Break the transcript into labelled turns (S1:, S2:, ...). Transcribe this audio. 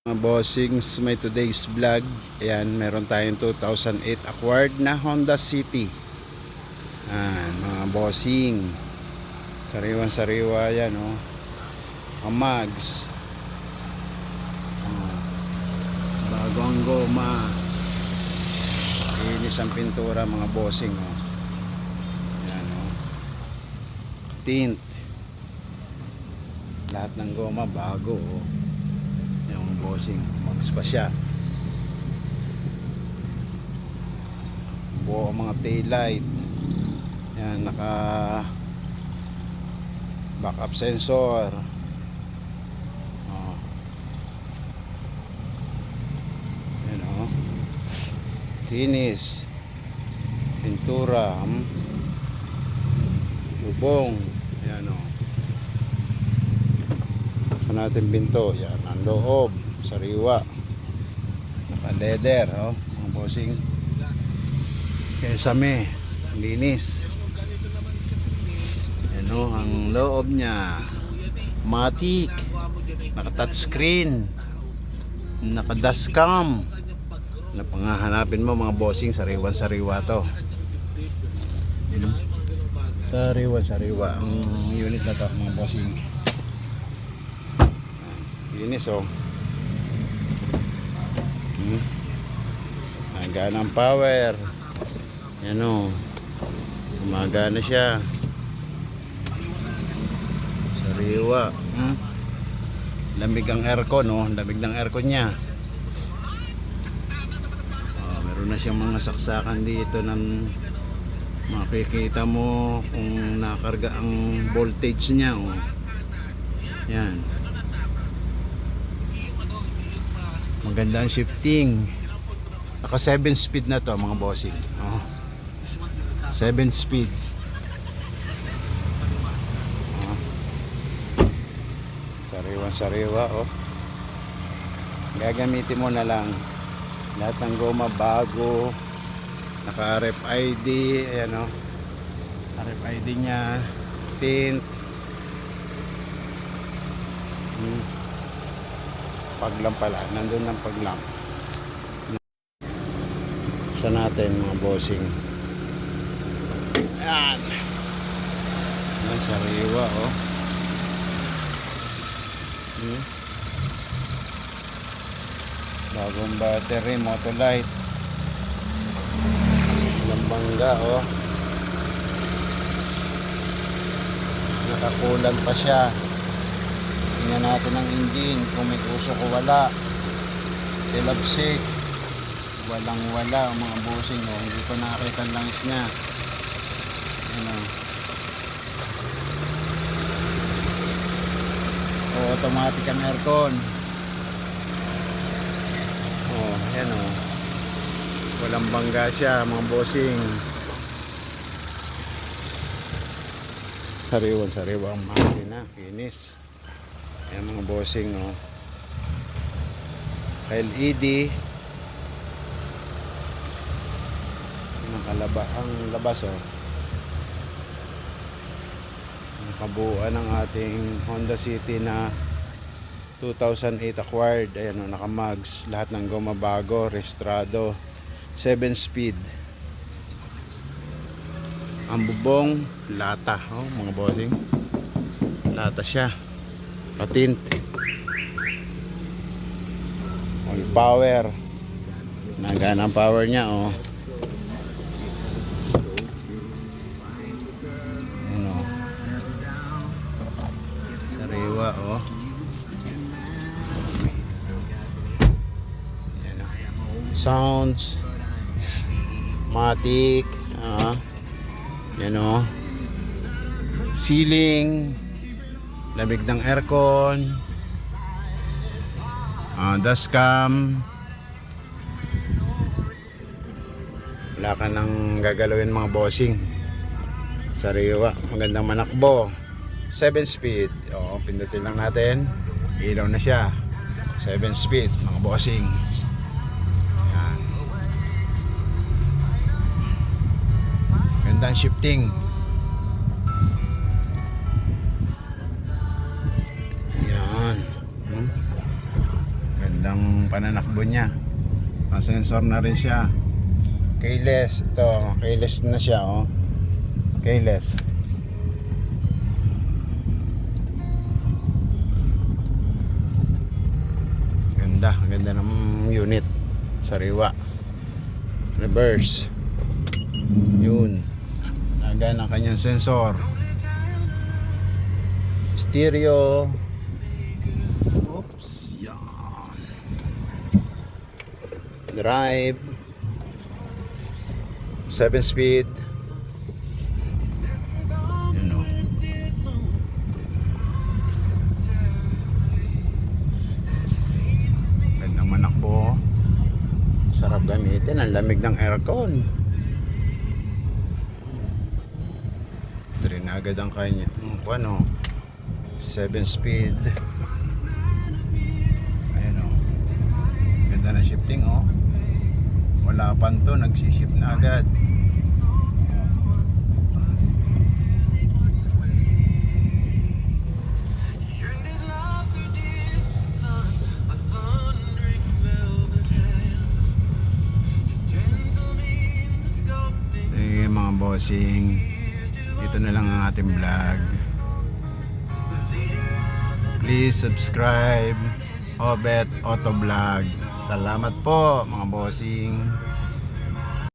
S1: Mga bossings, may today's vlog. Ayan, meron tayong 2008 acquired na Honda City. Ayan, mga bossing. Sariwan sariwa yan, oh. Mags. Bagong goma. Inis ang pintura, mga bossing, oh. Ayan, oh. Tint. Lahat ng goma bago, oh. Yung bossing, mags pa siya. Buo ang mga taillight. Yan, naka backup sensor. Oh. Yan, oh. Kinis. Pintura. Bubong. Yan, oh. Buksan natin pinto. Yan, ang loob. Sariwa. Naka leather, oh. Mga bossing. Kesame. Linis. Yan, oh. Ang loob niya. Matic. Naka touchscreen. Naka dashcam. Napangahanapin mo, mga bossing. Sariwan sariwa to. Yan, oh. Sariwan sariwa ang unit na to, mga bossing. Linis, oh. Nagana ang power. Yan, oh. Gumagana siya. Sariwa. Lamig ang aircon, oh. Lamig ng aircon niya. Meron na siyang mga saksakan dito ng makikita mo kung nakarga ang voltage niya, oh. Yan. Maganda ang shifting. Naka 7 speed na to, mga bossing, oh. 7 speed, oh. Sariwa sariwa, oh. Gagamitin mo na lang. Lahat ng goma bago. Naka RFID. Ayan, oh. RFID nya. Tint. Paglam pala, nandun ang paglam. Sa natin, mga bossing. Ayan. Ayan, sariwa, oh. Bagong battery, Motolight. Lambangga, oh. Nakakulan pa siya. Tingnan natin ang engine kung may usok o wala. Tilapsik. Walang wala, mga bossing, oh. Hindi ko nakakita ang langis niya. Ano. Oh, automatic ang aircon. Oh, yan, oh. Walang bangga siya, mga bossing. Sariwan sariwa ang makina. Kinis. Ayan, mga bossing, oh. LED. Nakalaba ang labas, oh. Nakabuuan ng ating Honda City na 2008 acquired. Ayan, oh, naka mags. Lahat ng goma bago, restrado. 7 speed. Ang bubong lata, oh, mga bossing. Lata siya. Patint. All power. Nagana ang power niya, oh. Ano. Sariwa, oh. Yan, oh. Sounds. Matic. Yan, oh. Ceiling. Lamig ng aircon. Dashcam. Wala ka nang gagalawin, mga bossing. Sariwa. Magandang manakbo. 7 speed. O, pindutin lang natin. Ilaw na siya. 7 speed, mga bossing. Yan. Gandang shifting. Gandang pananakbo niya. Sensor na rin siya. Keyless. Ito, keyless na siya, oh. Keyless. Ganda ng unit. Sariwa. Reverse. Yun. Nagaan ang kanyang sensor. Stereo. Oops. Yan. Drive. 7 speed. Yun o. Gandang manakbo. Sarap gamitin. Ang lamig ng aircon. Trin agad ang kanya. Ano? 7 speed. Ayun o. Ganda na shifting o. Wala pa to, nagsishift na agad. Eh mga bossing, ito na lang ang ating vlog. Please subscribe Obet Auto Vlog. Salamat po mga bossing.